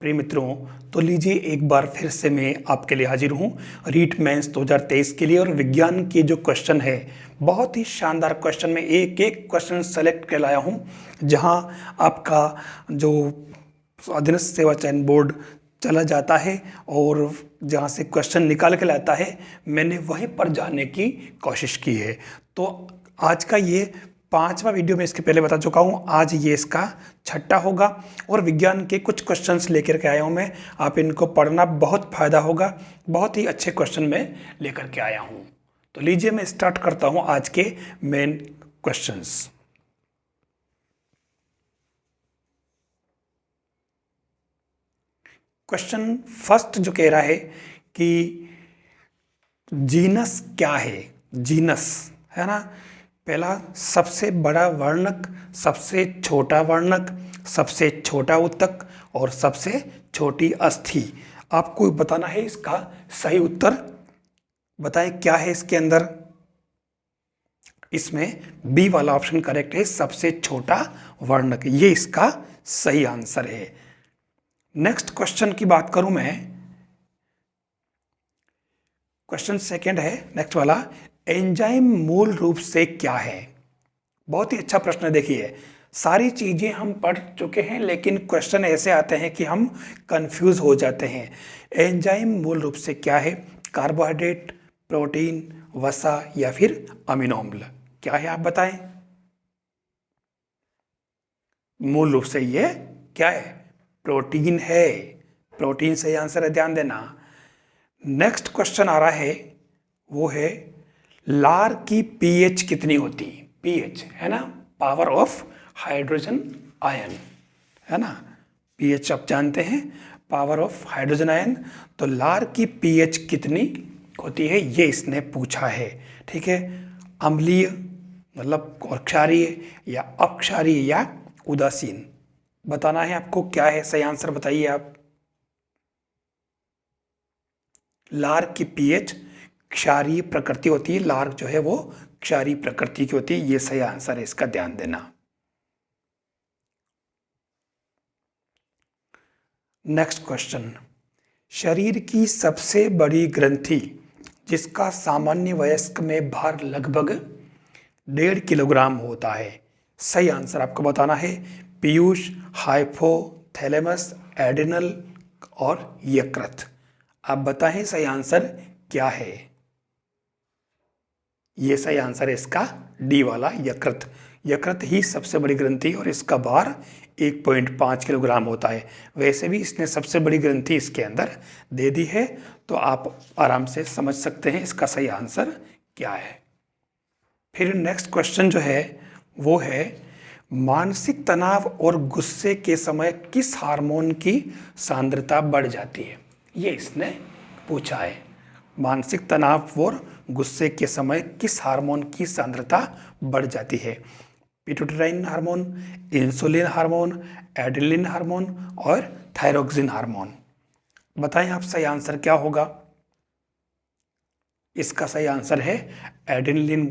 प्रिय मित्रों, तो लीजिए एक बार फिर से मैं आपके लिए हाजिर हूँ रीट मेंस 2023 के लिए। और विज्ञान के जो क्वेश्चन है, बहुत ही शानदार क्वेश्चन में एक एक क्वेश्चन सेलेक्ट कर लाया हूँ, जहाँ आपका जो अधीनस्थ सेवा चयन बोर्ड चला जाता है और जहाँ से क्वेश्चन निकाल के लाता है, मैंने वहीं पर जाने की कोशिश की है। तो आज का ये 5वां वीडियो मैं इसके पहले बता चुका हूँ, आज ये इसका 6ठा होगा। और विज्ञान के कुछ क्वेश्चंस लेकर के आया हूँ मैं, आप इनको पढ़ना, बहुत फायदा होगा। बहुत ही अच्छे क्वेश्चन मैं लेकर के आया हूँ। तो लीजिए मैं स्टार्ट करता हूँ आज के मेन क्वेश्चंस। क्वेश्चन फर्स्ट जो कह रहा है कि जीनस क्या है। जीनस है ना, पहला सबसे बड़ा वर्णक, सबसे छोटा वर्णक, सबसे छोटा ऊतक और सबसे छोटी अस्थि। आपको बताना है इसका सही उत्तर। बताएं क्या है इसके अंदर। इसमें बी वाला ऑप्शन करेक्ट है, सबसे छोटा वर्णक, ये इसका सही आंसर है। नेक्स्ट क्वेश्चन की बात करूं मैं, क्वेश्चन सेकंड है नेक्स्ट वाला, एंजाइम मूल रूप से क्या है। बहुत ही अच्छा प्रश्न है। देखिए, सारी चीजें हम पढ़ चुके हैं, लेकिन क्वेश्चन ऐसे आते हैं कि हम कंफ्यूज हो जाते हैं। एंजाइम मूल रूप से क्या है। कार्बोहाइड्रेट, प्रोटीन, वसा या फिर अमीनो अम्ल, क्या है आप बताएं। मूल रूप से ये क्या है, प्रोटीन है। प्रोटीन सही आंसर है, ध्यान देना। नेक्स्ट क्वेश्चन आ रहा है, वो है लार की पीएच कितनी होती। पीएच है ना, पावर ऑफ हाइड्रोजन आयन, है ना। पीएच आप जानते हैं, पावर ऑफ हाइड्रोजन आयन। तो लार की पीएच कितनी होती है, ये इसने पूछा है। ठीक है, अम्लीय मतलब और क्षारीय या अपक्षारीय या उदासीन, बताना है आपको क्या है। सही आंसर बताइए आप। लार की पीएच क्षारीय प्रकृति होती है। लार जो है वो क्षारीय प्रकृति की होती है, ये सही आंसर है, इसका ध्यान देना। नेक्स्ट क्वेश्चन, शरीर की सबसे बड़ी ग्रंथि जिसका सामान्य वयस्क में भार लगभग 1.5 किलोग्राम होता है। सही आंसर आपको बताना है। पीयूष, हाइपोथैलेमस, एड्रिनल और यकृत। आप बताएं सही आंसर क्या है। ये सही आंसर है इसका डी वाला, यकृत। यकृत ही सबसे बड़ी ग्रंथि और इसका भार 1.5 किलोग्राम होता है। वैसे भी इसने सबसे बड़ी ग्रंथि इसके अंदर दे दी है, तो आप आराम से समझ सकते हैं इसका सही आंसर क्या है। फिर नेक्स्ट क्वेश्चन जो है वो है, मानसिक तनाव और गुस्से के समय किस हार्मोन की सांद्रता बढ़ जाती है, ये इसने पूछा है। मानसिक तनाव और गुस्से के समय किस हार्मोन की सांद्रता बढ़ जाती है। Pituitrin hormone, insulin hormone, adrenaline hormone और थायरोक्सिन हार्मोन। बताएं आप सही आंसर क्या होगा। इसका सही आंसर है एड्रेनलिन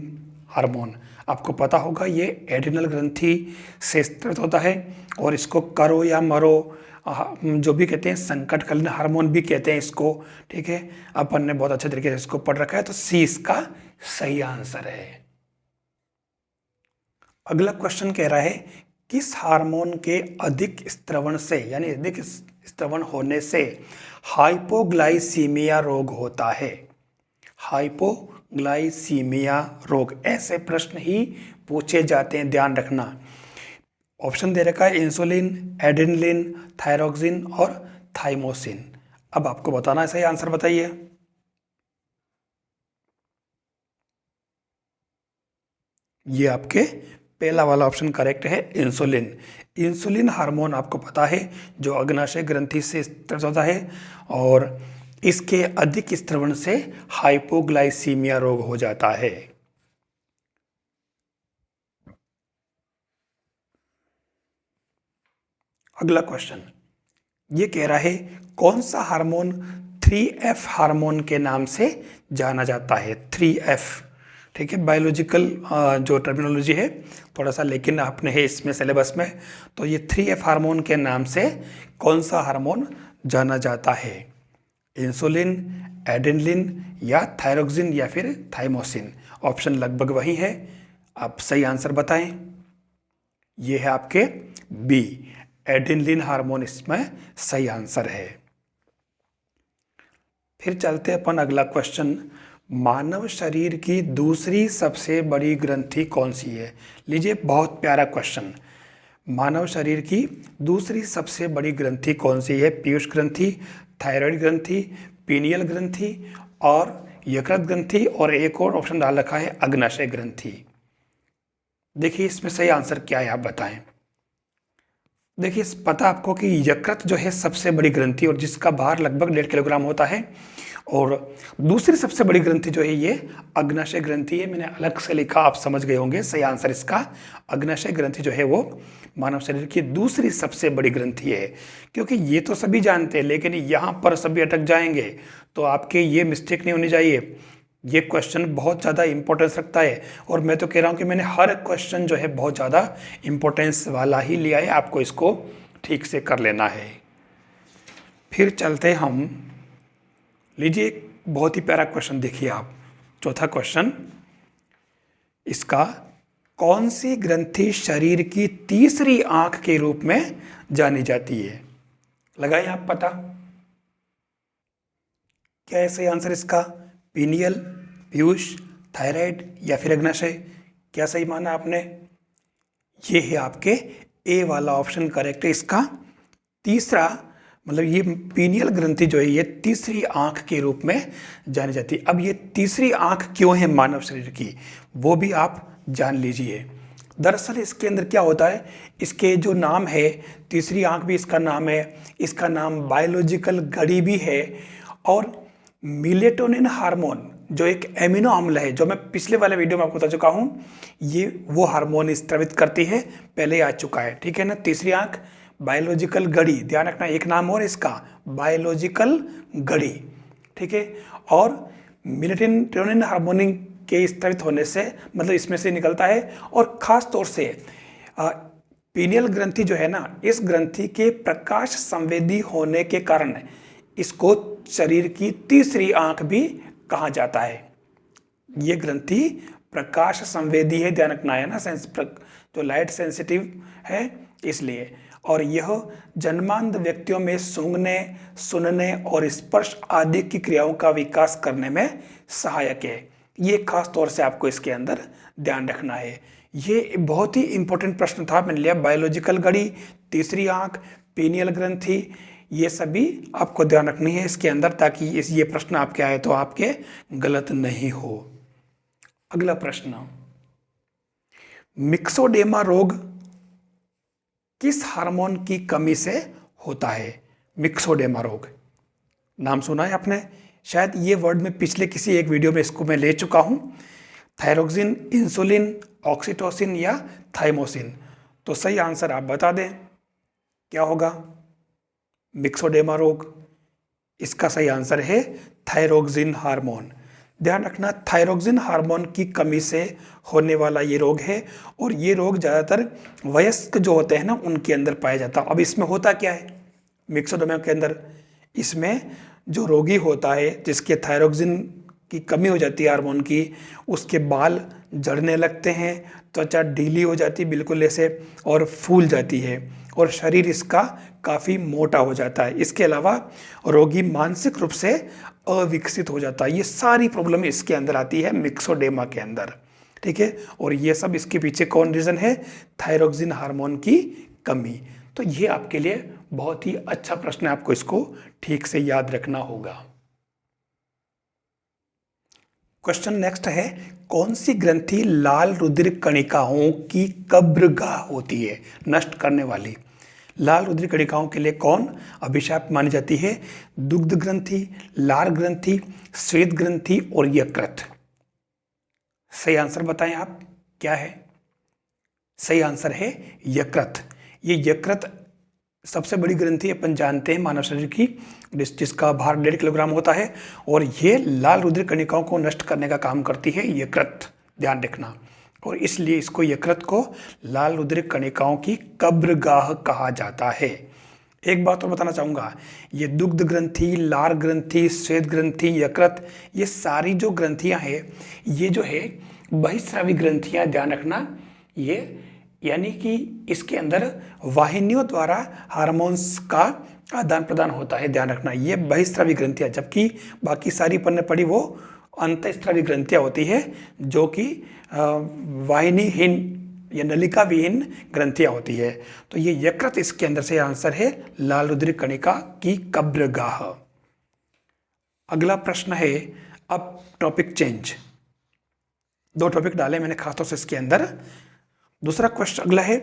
हार्मोन। आपको पता होगा ये एड्रिनल ग्रंथि से स्थित होता है और इसको करो या मरो जो भी कहते हैं, संकटकालीन हार्मोन भी कहते हैं इसको। ठीक है, अपन ने बहुत अच्छे तरीके से इसको पढ़ रखा है, तो सी इसका सही आंसर है। अगला क्वेश्चन कह रहा है, किस हार्मोन के अधिक स्त्रवण से यानी अधिक स्त्रवण होने से हाइपोग्लाइसीमिया रोग होता है। हाइपोग्लाइसीमिया रोग, ऐसे प्रश्न ही पूछे जाते हैं, ध्यान रखना। ऑप्शन दे रखा है इंसुलिन, एड्रेनलिन, थायरोक्सिन और थाइमोसिन। अब आपको बताना है सही आंसर, बताइए। ये आपके पहला वाला ऑप्शन करेक्ट है, इंसुलिन। इंसुलिन हार्मोन आपको पता है जो अग्नाशय ग्रंथि से स्थित होता है और इसके अधिक स्त्रवण से हाइपोग्लाइसीमिया रोग हो जाता है। अगला क्वेश्चन ये कह रहा है, कौन सा हार्मोन 3F हार्मोन के नाम से जाना जाता है। 3F ठीक है, बायोलॉजिकल जो टर्मिनोलॉजी है थोड़ा सा लेकिन आपने है इसमें सिलेबस में। तो ये 3F हार्मोन के नाम से कौन सा हार्मोन जाना जाता है? इंसुलिन, एड्रेनलिन या थायरोक्सिन या फिर थाइमोसिन? ऑप्शन लगभग वही है, आप सही आंसर बताएं। ये है आपके बी, एड्रेनलिन हार्मोन इसमें सही आंसर है। फिर चलते अपन अगला क्वेश्चन, मानव शरीर की दूसरी सबसे बड़ी ग्रंथि कौन सी है? लीजिए बहुत प्यारा क्वेश्चन, मानव शरीर की दूसरी सबसे बड़ी ग्रंथि कौन सी है? पीयूष ग्रंथि, थायराइड ग्रंथि, पीनियल ग्रंथि और यकृत ग्रंथि, और एक और ऑप्शन डाल रखा है अग्नाशय ग्रंथि। देखिए इसमें सही आंसर क्या है आप बताएं। देखिए पता आपको कि यकृत जो है सबसे बड़ी ग्रंथि और जिसका भार लगभग 1.5 किलोग्राम होता है, और दूसरी सबसे बड़ी ग्रंथि जो है ये अग्नाशय ग्रंथि है। मैंने अलग से लिखा, आप समझ गए होंगे। सही आंसर इसका अग्नाशय ग्रंथि जो है वो मानव शरीर की दूसरी सबसे बड़ी ग्रंथि है। क्योंकि ये तो सभी जानते हैं लेकिन यहाँ पर सभी अटक जाएंगे, तो आपके ये मिस्टेक नहीं होनी चाहिए। ये क्वेश्चन बहुत ज़्यादा इंपॉर्टेंस रखता है और मैं तो कह रहा हूँ कि मैंने हर क्वेश्चन जो है बहुत ज़्यादा इंपॉर्टेंस वाला ही लिया है, आपको इसको ठीक से कर लेना है। फिर चलते हम, लीजिए एक बहुत ही प्यारा क्वेश्चन देखिए आप, चौथा क्वेश्चन, इसका कौन सी ग्रंथि शरीर की तीसरी आंख के रूप में जानी जाती है? लगाइए आप पता, क्या है सही आंसर इसका? पीनियल, पीयूष, थायराइड या फिर अग्नाशय? क्या सही माना आपने? ये है आपके ए वाला ऑप्शन करेक्ट है। इसका तीसरा मतलब ये पीनियल ग्रंथि जो है ये तीसरी आंख के रूप में जानी जाती है। अब ये तीसरी आंख क्यों है मानव शरीर की, वो भी आप जान लीजिए। दरअसल इसके अंदर क्या होता है, इसके जो नाम है, तीसरी आंख भी इसका नाम है, इसका नाम बायोलॉजिकल घड़ी भी है, और मेलेटोनिन हार्मोन जो एक एमिनो अम्ल है, जो मैं पिछले वाले वीडियो में आपको बता चुका हूं, ये वो हार्मोन स्रावित करती है, पहले आ चुका है, ठीक है ना। तीसरी आंख बायोलॉजिकल घड़ी, ध्यान रखना एक नाम और इसका बायोलॉजिकल घड़ी, ठीक है। और मेलेटोनिन हार्मोन के स्रावित होने से मतलब इसमें से निकलता है, और खास तौर से पीनियल ग्रंथि जो है ना, इस ग्रंथि के प्रकाश संवेदी होने के कारण इसको शरीर की तीसरी आंख भी कहा जाता है। ये ग्रंथि प्रकाश संवेदी है, ध्यान रखना है ना, जो लाइट सेंसिटिव है इसलिए। और यह जन्मांध व्यक्तियों में सूंघने, सुनने और स्पर्श आदि की क्रियाओं का विकास करने में सहायक है। ये खास तौर से आपको इसके अंदर ध्यान रखना है। ये बहुत ही इंपॉर्टेंट प्रश्न था, मैंने लिया बायोलॉजिकल घड़ी, तीसरी आंख, पीनियल ग्रंथि, ये सभी आपको ध्यान रखनी है इसके अंदर, ताकि ये प्रश्न आपके आए तो आपके गलत नहीं हो। अगला प्रश्न, मिक्सोडेमा रोग किस हार्मोन की कमी से होता है? मिक्सोडेमा रोग नाम सुना है आपने, शायद ये वर्ड में पिछले किसी एक वीडियो में इसको मैं ले चुका हूं। थायरोक्सिन, इंसुलिन, ऑक्सीटोसिन या थाइमोसिन? तो सही आंसर आप बता दें क्या होगा? मिक्सोडेमा रोग, इसका सही आंसर है थायरोक्सिन हार्मोन। ध्यान रखना, थायरोक्सिन हार्मोन की कमी से होने वाला ये रोग है, और ये रोग ज़्यादातर वयस्क जो होते हैं ना उनके अंदर पाया जाता है। अब इसमें होता क्या है मिक्सोडेमा के अंदर, इसमें जो रोगी होता है जिसके थायरोक्सिन की कमी हो जाती है हार्मोन की, उसके बाल झड़ने लगते हैं, त्वचा ढीली हो जाती है बिल्कुल ऐसे और फूल जाती है, और शरीर इसका काफ़ी मोटा हो जाता है। इसके अलावा रोगी मानसिक रूप से अविकसित हो जाता है। ये सारी प्रॉब्लम इसके अंदर आती है मिक्सोडेमा के अंदर, ठीक है। और ये सब इसके पीछे कौन रीज़न है? थायरोक्सिन हार्मोन की कमी। तो ये आपके लिए बहुत ही अच्छा प्रश्न है, आपको इसको ठीक से याद रखना होगा। क्वेश्चन नेक्स्ट है, कौन सी ग्रंथि लाल रुधिर कणिकाओं की कब्रगाह होती है, नष्ट करने वाली? लाल रुधिर कणिकाओं के लिए कौन अभिशाप मानी जाती है? दुग्ध ग्रंथि, लार ग्रंथि, श्वेत ग्रंथि और यकृत? सही आंसर बताएं आप क्या है? सही आंसर है यकृत। ये यकृत सबसे बड़ी ग्रंथि अपन जानते हैं मानव शरीर की, जिसका भार 1.5 किलोग्राम होता है, और ये लाल रुधिर कणिकाओं को नष्ट करने का काम करती है यकृत, ध्यान रखना। और इसलिए इसको यकृत को लाल रुधिर कणिकाओं की कब्रगाह कहा जाता है। एक बात और बताना चाहूँगा, ये दुग्ध ग्रंथि, लार ग्रंथि, श्वेत ग्रंथि, यकृत, ये सारी जो ग्रंथियाँ हैं ये जो है बहिस्रावी ग्रंथियाँ, ध्यान रखना। ये यानी कि इसके अंदर वाहिनियों द्वारा हार्मोन्स का आदान प्रदान होता है, ध्यान रखना। ये बहिस्रावी ग्रंथियाँ, जबकि बाकी सारी पन्ने पड़ी वो अंतःस्रावी ग्रंथियाँ होती है जो कि वाहिनीहीन या नलिका विहीन ग्रंथियाँ होती है। तो ये यकृत इसके अंदर से आंसर है, लाल रुधिर कणिका की कब्रगाह। अगला प्रश्न है, अब टॉपिक चेंज, 2 टॉपिक डाले मैंने खासतौर से इसके अंदर। दूसरा क्वेश्चन अगला है,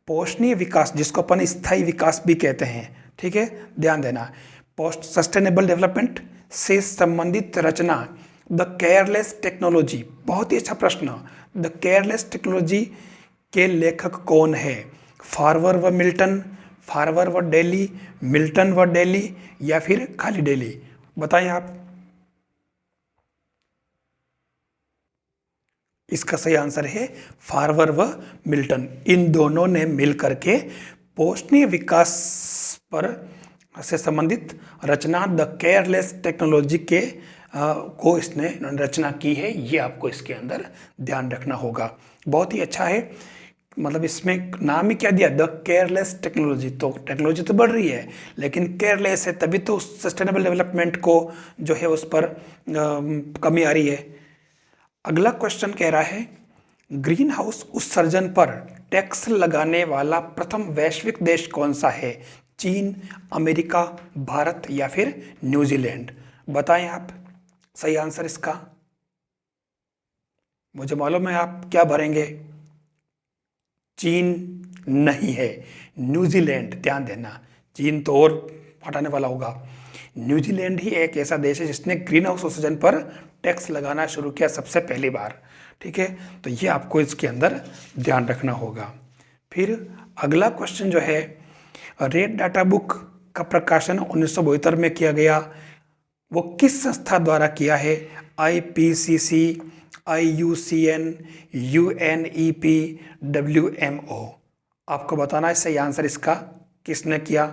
पोषणीय विकास, जिसको अपन स्थायी विकास भी कहते हैं, ठीक है, ध्यान देना। पोस्ट सस्टेनेबल डेवलपमेंट से संबंधित रचना द केयरलेस टेक्नोलॉजी, बहुत ही अच्छा प्रश्न। द केयरलेस टेक्नोलॉजी के लेखक कौन है? फार्वर व मिल्टन, फार्वर व डेली, मिल्टन व डेली, या फिर खाली डेली? बताएं आप। इसका सही आंसर है फार्वर व मिल्टन। इन दोनों ने मिलकर के पोषणीय विकास पर से संबंधित रचना द केयरलेस टेक्नोलॉजी के को इसने रचना की है। ये आपको इसके अंदर ध्यान रखना होगा। बहुत ही अच्छा है, मतलब इसमें नाम ही क्या दिया, द केयरलेस टेक्नोलॉजी। तो टेक्नोलॉजी तो बढ़ रही है लेकिन केयरलेस है, तभी तो सस्टेनेबल डेवलपमेंट को जो है उस पर कमी आ रही है। अगला क्वेश्चन कह रहा है, ग्रीन हाउस उत्सर्जन पर टैक्स लगाने वाला प्रथम वैश्विक देश कौन सा है? चीन, अमेरिका, भारत, या फिर न्यूजीलैंड? बताएं आप सही आंसर इसका। मुझे मालूम है आप क्या भरेंगे, चीन नहीं है, न्यूजीलैंड। ध्यान देना, चीन तो और हटाने वाला होगा। न्यूजीलैंड ही एक ऐसा देश है जिसने ग्रीन हाउस उत्सर्जन पर टैक्स लगाना शुरू किया सबसे पहली बार, ठीक है। तो ये आपको इसके अंदर ध्यान रखना होगा। फिर अगला क्वेश्चन जो है, रेड डाटा बुक का प्रकाशन 1972 में किया गया, वो किस संस्था द्वारा किया है? IPCC, IUCN, UNEP, WMO? आपको बताना है सही आंसर इसका, किसने किया?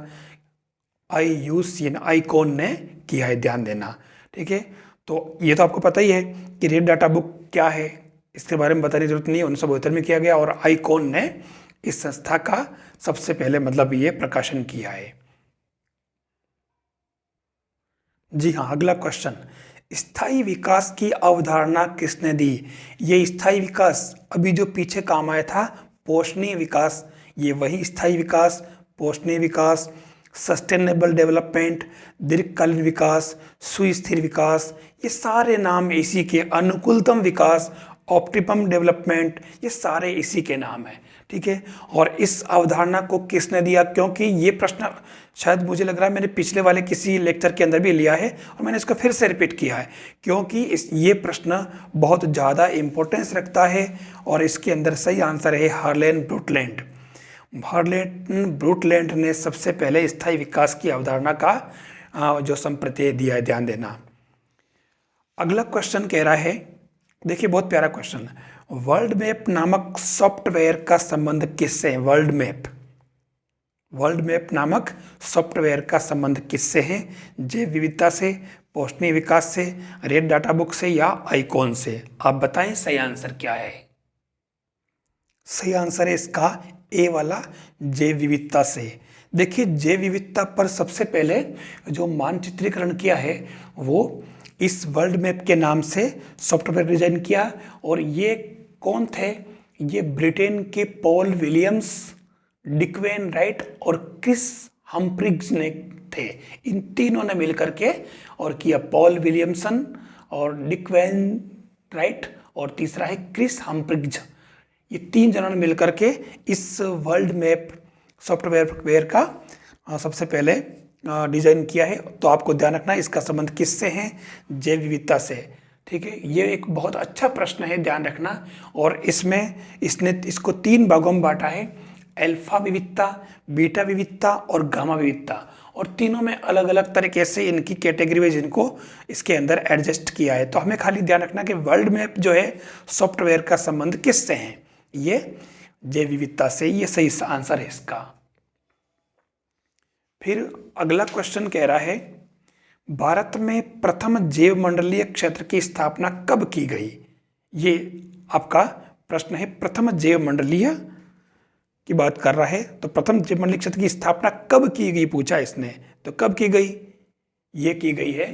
IUCN, आईकॉन ने किया है, ध्यान देना, ठीक है। तो ये तो आपको पता ही है कि रेड डाटा बुक क्या है, इसके बारे में बताने की जरूरत नहीं है। 1972 में किया गया और आईकॉन ने इस संस्था का सबसे पहले मतलब ये प्रकाशन किया है। जी हाँ, अगला क्वेश्चन, स्थायी विकास की अवधारणा किसने दी? ये स्थायी विकास अभी जो पीछे काम आया था पोषणीय विकास, ये वही स्थायी विकास, पोषणीय विकास, सस्टेनेबल डेवलपमेंट, दीर्घकालीन विकास, सुस्थिर विकास, ये सारे नाम इसी के, अनुकूलतम विकास, ऑप्टिमम डेवलपमेंट, ये सारे इसी के नाम हैं, ठीक है। और इस अवधारणा को किसने दिया? क्योंकि ये प्रश्न शायद मुझे लग रहा है मैंने पिछले वाले किसी लेक्चर के अंदर भी लिया है और मैंने इसको फिर से रिपीट किया है, क्योंकि ये प्रश्न बहुत ज़्यादा इम्पोर्टेंस रखता है। और इसके अंदर सही आंसर है हार्लेन ब्रूटलैंड। हार्लेन ब्रूटलैंड ने सबसे पहले स्थायी विकास की अवधारणा का जो संप्रत्यय दिया है, ध्यान देना। अगला क्वेश्चन कह रहा है, देखिए बहुत प्यारा क्वेश्चन, वर्ल्ड मैप नामक सॉफ्टवेयर का संबंध किससे है? वर्ल्ड मैप नामक सॉफ्टवेयर का संबंध किससे है? जैव विविधता से, पोषणीय विकास से, रेड डाटा बुक से, या आईकॉन से? आप बताएं सही आंसर क्या है। सही आंसर है इसका ए वाला, जैव विविधता से। देखिए जैव विविधता पर सबसे पहले जो मानचित्रीकरण किया है वो इस वर्ल्ड मैप के नाम से सॉफ्टवेयर डिजाइन किया। और ये कौन थे? ये ब्रिटेन के Paul Williams, Dick Van Wright और क्रिस हम्फ्रीज ने थे। इन तीनों ने मिलकर के और किया, पॉल विलियमसन और डिक वैन राइट और तीसरा है क्रिस हम्फ्रीज। ये 3 जनों ने मिलकर के इस वर्ल्ड मैप सॉफ्टवेयर का सबसे पहले डिजाइन किया है। तो आपको ध्यान रखना है इसका संबंध किससे है? जैव विविधता से, ठीक है। ये एक बहुत अच्छा प्रश्न है, ध्यान रखना। और इसमें इसने इसको 3 भागों में बांटा है, अल्फा विविधता, बीटा विविधता और गामा विविधता। और तीनों में अलग अलग तरीके से इनकी कैटेगरी वाइज इनको इसके अंदर एडजस्ट किया है। तो हमें खाली ध्यान रखना कि वर्ल्ड मैप जो है सॉफ्टवेयर का संबंध किससे है, ये जैव विविधता से। ये सही आंसर है इसका। फिर अगला क्वेश्चन कह रहा है भारत में प्रथम जैव मंडलीय क्षेत्र की स्थापना कब की गई। ये आपका प्रश्न है, प्रथम जैव मंडलीय की बात कर रहा है। तो प्रथम जैव मंडलीय क्षेत्र की स्थापना कब की गई पूछा इसने, तो कब की गई, ये की गई है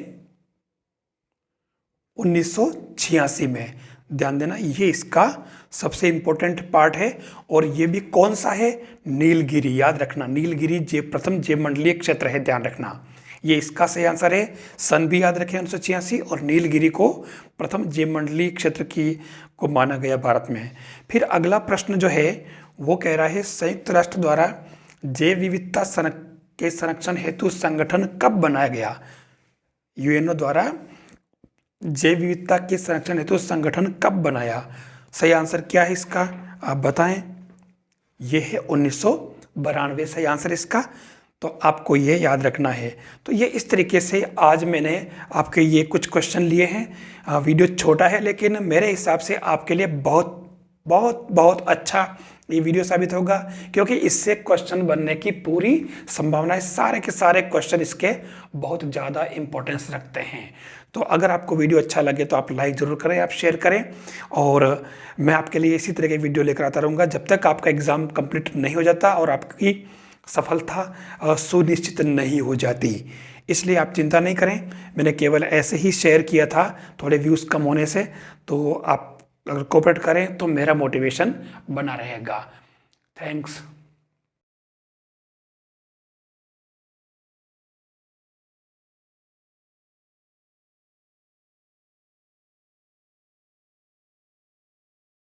1986 में। ध्यान देना, ये इसका सबसे इंपॉर्टेंट पार्ट है। और ये भी कौन सा है, नीलगिरी, याद रखना, नीलगिरी प्रथम जैव मंडलीय क्षेत्र है, ध्यान रखना, ये इसका सही आंसर है। सन भी याद रखें 1986, और नीलगिरी को प्रथम जैव मंडलीय क्षेत्र को माना गया भारत में। फिर अगला प्रश्न जो है वो कह रहा है संयुक्त राष्ट्र द्वारा जैव विविधता के संरक्षण हेतु संगठन कब बनाया गया। यूएनओ द्वारा जैव विविधता के संरक्षण हेतु संगठन कब बनाया, सही आंसर क्या है इसका, आप बताएं। यह है 1992 सही आंसर इसका। तो आपको ये याद रखना है। तो ये इस तरीके से आज मैंने आपके ये कुछ क्वेश्चन लिए हैं। वीडियो छोटा है लेकिन मेरे हिसाब से आपके लिए बहुत बहुत बहुत अच्छा ये वीडियो साबित होगा, क्योंकि इससे क्वेश्चन बनने की पूरी संभावना है। सारे के सारे क्वेश्चन इसके बहुत ज़्यादा इंपॉर्टेंस रखते हैं। तो अगर आपको वीडियो अच्छा लगे तो आप लाइक ज़रूर करें, आप शेयर करें, और मैं आपके लिए इसी तरह के वीडियो लेकर आता रहूँगा जब तक आपका एग्ज़ाम कंप्लीट नहीं हो जाता और आपकी सफलता सुनिश्चित नहीं हो जाती। इसलिए आप चिंता नहीं करें, मैंने केवल ऐसे ही शेयर किया था थोड़े व्यूज़ कम होने से। तो आप अगर कोऑपरेट करें तो मेरा मोटिवेशन बना रहेगा। थैंक्स।